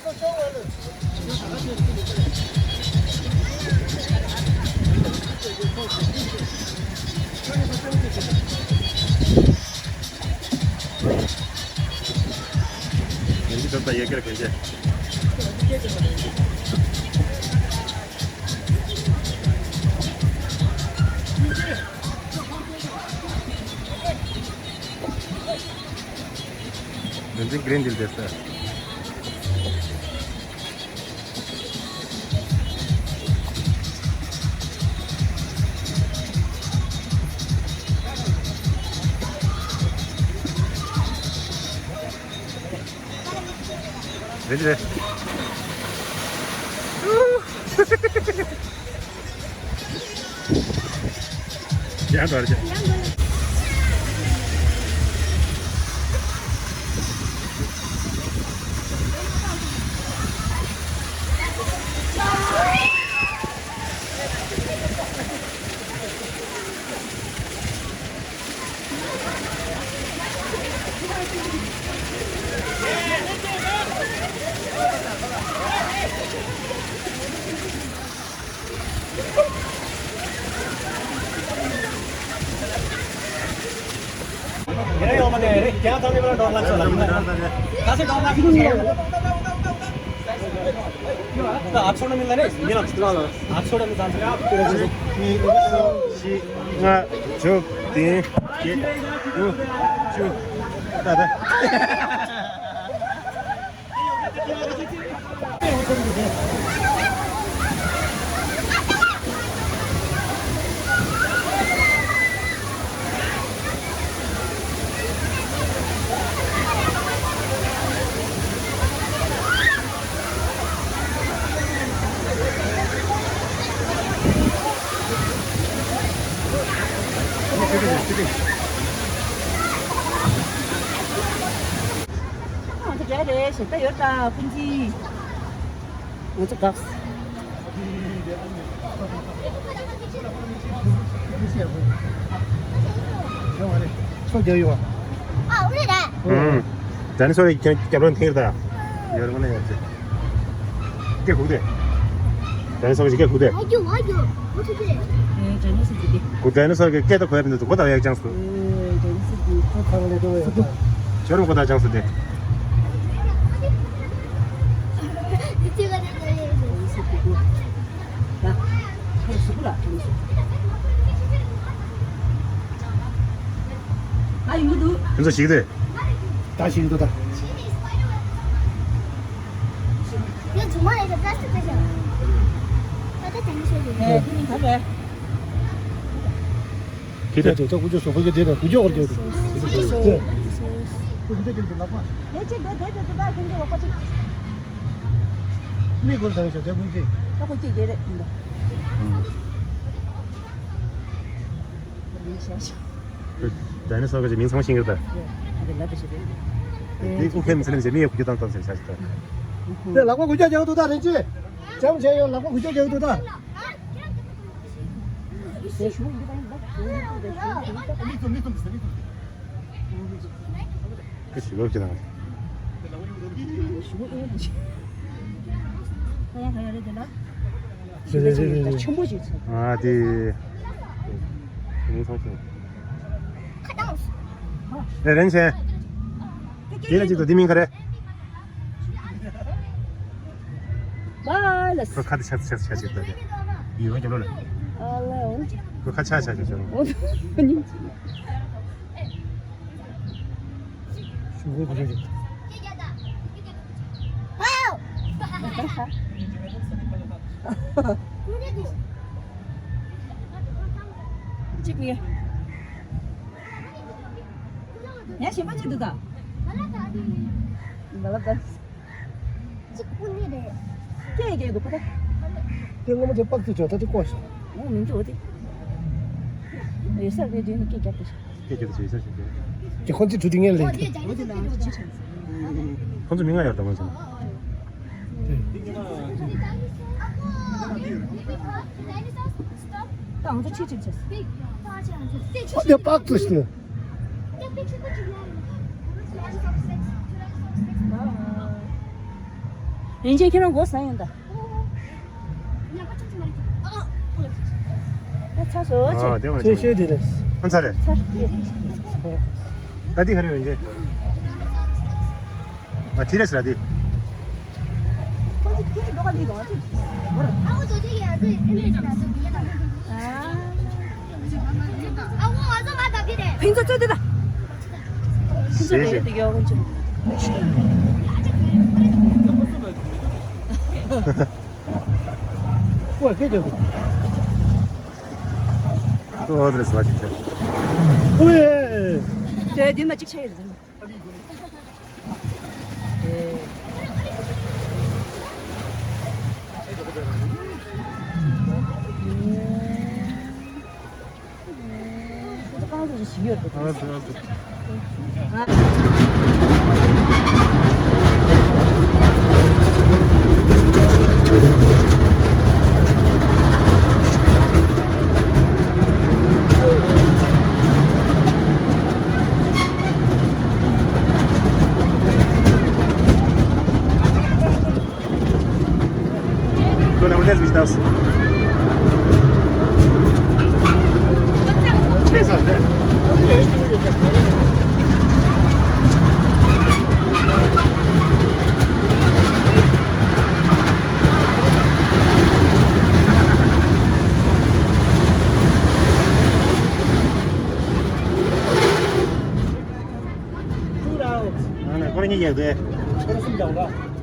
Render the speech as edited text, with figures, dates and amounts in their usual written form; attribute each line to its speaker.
Speaker 1: 왠지 덥다 얘기를 이제. 왠지 그랜딜 됐어요. 왠지 돼. 양도 알지?
Speaker 2: Kira yung mana ere, kaya tahu ni berapa dolar solar? Kasih dolar lagi tu. तो 800 में मिलता है ये ना 800 में जानते हैं आप
Speaker 1: 하나, 쭉, 띵, 쭉, 따다.
Speaker 3: Thực ra sẽ tới ở công ty nó chắc cắt
Speaker 1: 소개요.
Speaker 4: 아, 우리래.
Speaker 1: 자네 소리 결혼 되다. 여러 번 해야지. 꽤 고대. 자네 소리 꽤 고대.
Speaker 4: 아유, 어떻게?
Speaker 3: 네, 저는 쓰지.
Speaker 1: 고대는 소리 꽤도 거야 근데 보다 왜 장수.
Speaker 3: 저는 쓰지.
Speaker 2: खाने
Speaker 1: 저런 거다 장수대.
Speaker 4: 제가 됐어요.
Speaker 3: 나 해수구라. 아, 이거도
Speaker 1: 현서 시기대.
Speaker 2: 다시 인도다.
Speaker 4: 이거 주말에서 따뜻해서. 따뜻한 소리.
Speaker 3: 네, 그냥 가봐.
Speaker 1: 기대.
Speaker 2: 저 구조소 그게 되는 구조 어디 어디. 네. 근데 좀 나빠.
Speaker 3: 대체 너 나 근데 와 같이
Speaker 2: 미국 당에서 대문지.
Speaker 3: 하고 있지 이래.
Speaker 1: 자네 소리가 민성신이다.
Speaker 3: 네, 나도 싶어.
Speaker 1: 미국 햄스는 이제 미국 구조 당던 사실.
Speaker 2: 네, 라고 구조 저도 다른지. 좀 제요 라고 구조 저도 다.
Speaker 3: 대충 이거 봐.
Speaker 1: 그치 그렇게 당하지.
Speaker 3: 그냥 가야 되나?
Speaker 2: 네.
Speaker 3: 처음 보지.
Speaker 1: 아디 민성신. 네, 렌체. 얘네지도 니민 그래.
Speaker 3: 말았어.
Speaker 1: 그 카드 찾았다. 이거 좀 놀래.
Speaker 3: 알아요.
Speaker 1: 그 같이 하자 저는.
Speaker 3: 아니.
Speaker 2: 중국 구조지.
Speaker 4: 와우!
Speaker 3: 찍게. 야, 신발지도다. 말았다.
Speaker 4: 직분이래.
Speaker 3: 걔 놓고다.
Speaker 2: 병원에 저 박스 저 다들 꼬았어.
Speaker 3: 민주 어디? 예살 내 뒤에 끼게 했듯이.
Speaker 1: 이게 저 있어 지금.
Speaker 2: 저 컨티 두딩에 래.
Speaker 4: 어디에 잘
Speaker 3: 어디 나왔지? 진짜.
Speaker 1: 혼자 민가였다 먼저.
Speaker 3: 딱 아무도 치즈 쳤어.
Speaker 2: 내 박스 있어.
Speaker 3: 이제 결혼 곧 사인다.
Speaker 4: 그냥 빡쳤지 말이지.
Speaker 3: 차서
Speaker 1: 아, 내가
Speaker 2: 제 쉬어야 되네.
Speaker 1: 한 살에. 라디 하려면 이제. 아, 디레스 라디.
Speaker 3: 너가 네 너가
Speaker 4: 아우 저기야 그 일일이나 저 위에다. 아우 와서 맞아 비래.
Speaker 3: 빙서 쪼대다. 진짜
Speaker 1: 세지.
Speaker 3: 되게 어건 좀.
Speaker 2: 와, 깨져.
Speaker 1: 또 어드레스 맞겠죠.
Speaker 2: 왜?
Speaker 3: 저 니마 찍혀야 돼. 진짜 까마귀 시기였거든.
Speaker 1: 알았어, 알았어. Dona, onde é que estás? Três horas, né?
Speaker 2: 투라우.
Speaker 1: Ah, não, agora ninguém é.
Speaker 2: 그렇습니다.